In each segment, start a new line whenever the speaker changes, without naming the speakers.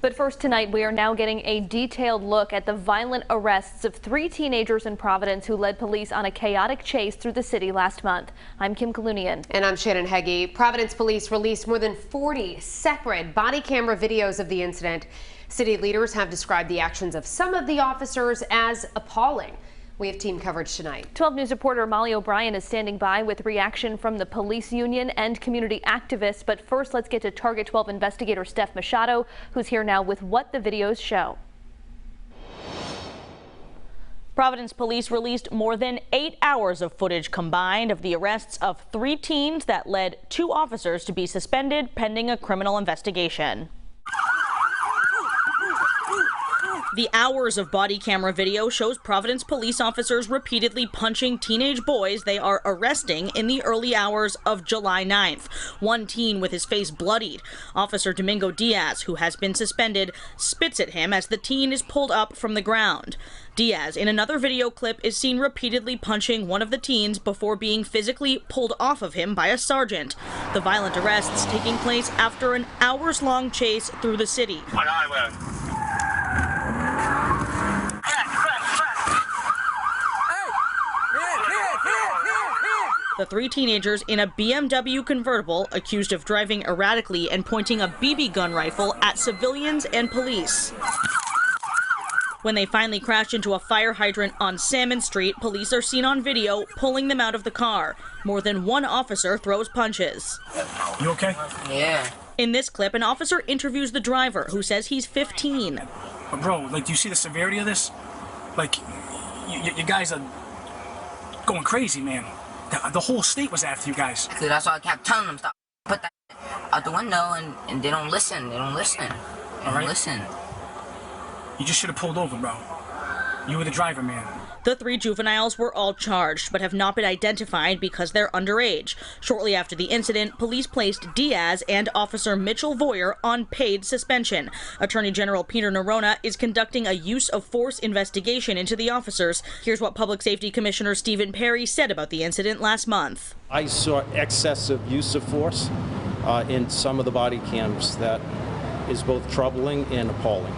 But first tonight, we are now getting a detailed look at the violent arrests of 3 teenagers in Providence who led police on a chaotic chase through the city last month. I'm Kim Kalunian.
And I'm Shannon Heggie. Providence police released more than 40 separate body camera videos of the incident. City leaders have described the actions of some of the officers as appalling. We have team coverage tonight. 12 News reporter Molly O'Brien is standing by with reaction from the police union and community activists. But first, let's get to Target 12 investigator Steph Machado, who's here now with what the videos show.
Providence police released more than 8 hours of footage combined of the arrests of 3 teens that led 2 officers to be suspended pending a criminal investigation. The hours of body camera video shows Providence police officers repeatedly punching teenage boys they are arresting in the early hours of July 9th. One teen with his face bloodied. Officer Domingo Diaz, who has been suspended, spits at him as the teen is pulled up from the ground. Diaz, in another video clip, is seen repeatedly punching one of the teens before being physically pulled off of him by a sergeant. The violent arrests taking place after an hours-long chase through the city. The 3 teenagers in a BMW convertible accused of driving erratically and pointing a BB gun rifle at civilians and police. When they finally crashed into a fire hydrant on Salmon Street, police are seen on video pulling them out of the car. More than one officer throws punches.
You okay?
Yeah.
In this clip, an officer interviews the driver, who says he's 15.
But bro, like, do you see the severity of this? Like, you guys are going crazy, man. The whole state was after you guys.
That's why I kept telling them, stop, put that out the window, and they don't listen. They don't listen. Listen.
You just should have pulled over, bro. You were the driver, man.
The 3 juveniles were all charged, but have not been identified because they're underage. Shortly after the incident, police placed Diaz and Officer Mitchell Voyer on paid suspension. Attorney General Peter Nerona is conducting a use of force investigation into the officers. Here's what Public Safety Commissioner Stephen Perry said about the incident last month.
I saw excessive use of force in some of the body cams that is both troubling and appalling.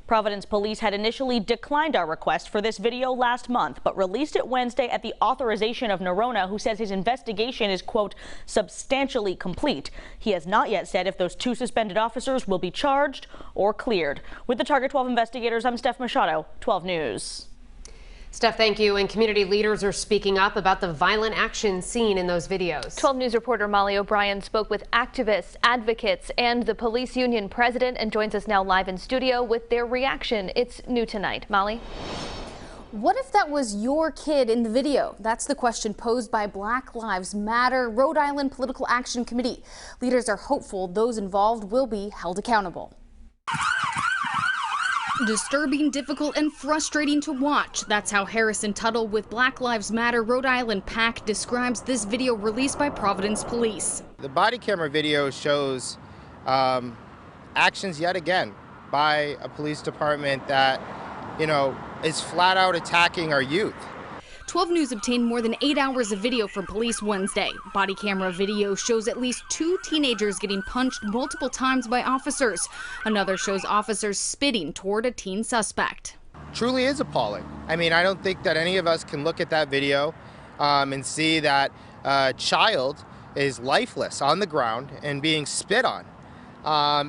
Providence police had initially declined our request for this video last month, but released it Wednesday at the authorization of Nerona, who says his investigation is, quote, substantially complete. He has not yet said if those 2 suspended officers will be charged or cleared. With the Target 12 investigators, I'm Steph Machado, 12 News.
Steph, thank you. And community leaders are speaking up about the violent action seen in those videos. 12 News reporter Molly O'Brien spoke with activists, advocates, and the police union president and joins us now live in studio with their reaction. It's new tonight. Molly?
What if that was your kid in the video? That's the question posed by Black Lives Matter Rhode Island Political Action Committee. Leaders are hopeful those involved will be held accountable. Disturbing, difficult, and frustrating to watch. That's how Harrison Tuttle with Black Lives Matter Rhode Island PAC describes this video released by Providence Police.
The body camera video shows actions yet again by a police department that, is flat out attacking our youth.
12 News obtained more than 8 hours of video from police Wednesday. Body camera video shows at least 2 teenagers getting punched multiple times by officers. Another shows officers spitting toward a teen suspect.
Truly is appalling. I mean, I don't think that any of us can look at that video and see that a child is lifeless on the ground and being spit on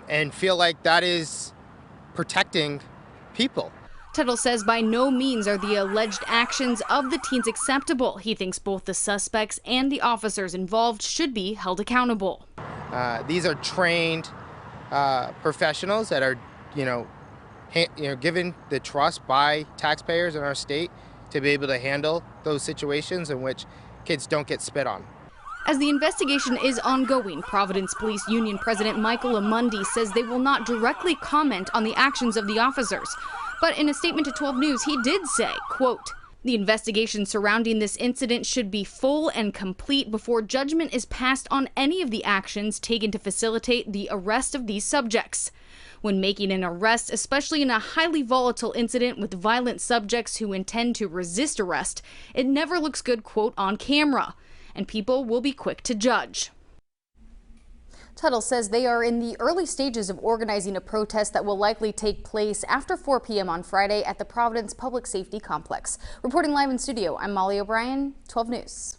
and feel like that is protecting people.
Tuttle says by no means are the alleged actions of the teens acceptable. He thinks both the suspects and the officers involved should be held accountable.
These are trained professionals that are, given the trust by taxpayers in our state to be able to handle those situations in which kids don't get spit on.
As the investigation is ongoing, Providence Police Union President Michael Amundi says they will not directly comment on the actions of the officers. But in a statement to 12 News, he did say, quote, the investigation surrounding this incident should be full and complete before judgment is passed on any of the actions taken to facilitate the arrest of these subjects. When making an arrest, especially in a highly volatile incident with violent subjects who intend to resist arrest, it never looks good, quote, on camera, and people will be quick to judge. Tuttle says they are in the early stages of organizing a protest that will likely take place after 4 p.m. on Friday at the Providence Public Safety Complex. Reporting live in studio, I'm Molly O'Brien, 12 News.